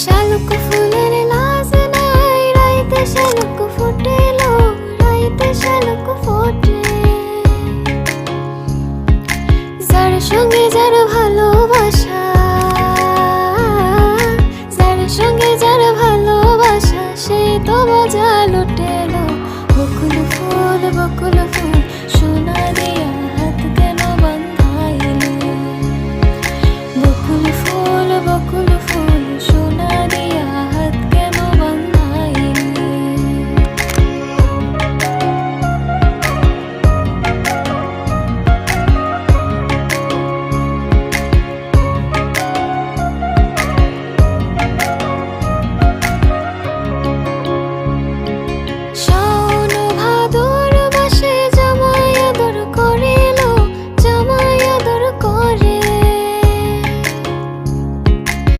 শালুক ফুলের লাজ নাই, রাইতে শালুক ফুটেলো, রাইতে শালুক ফোটে। যার সঙ্গে যার ভালোবাসা, যার সঙ্গে যার ভালোবাসা, সে তো বোঝায়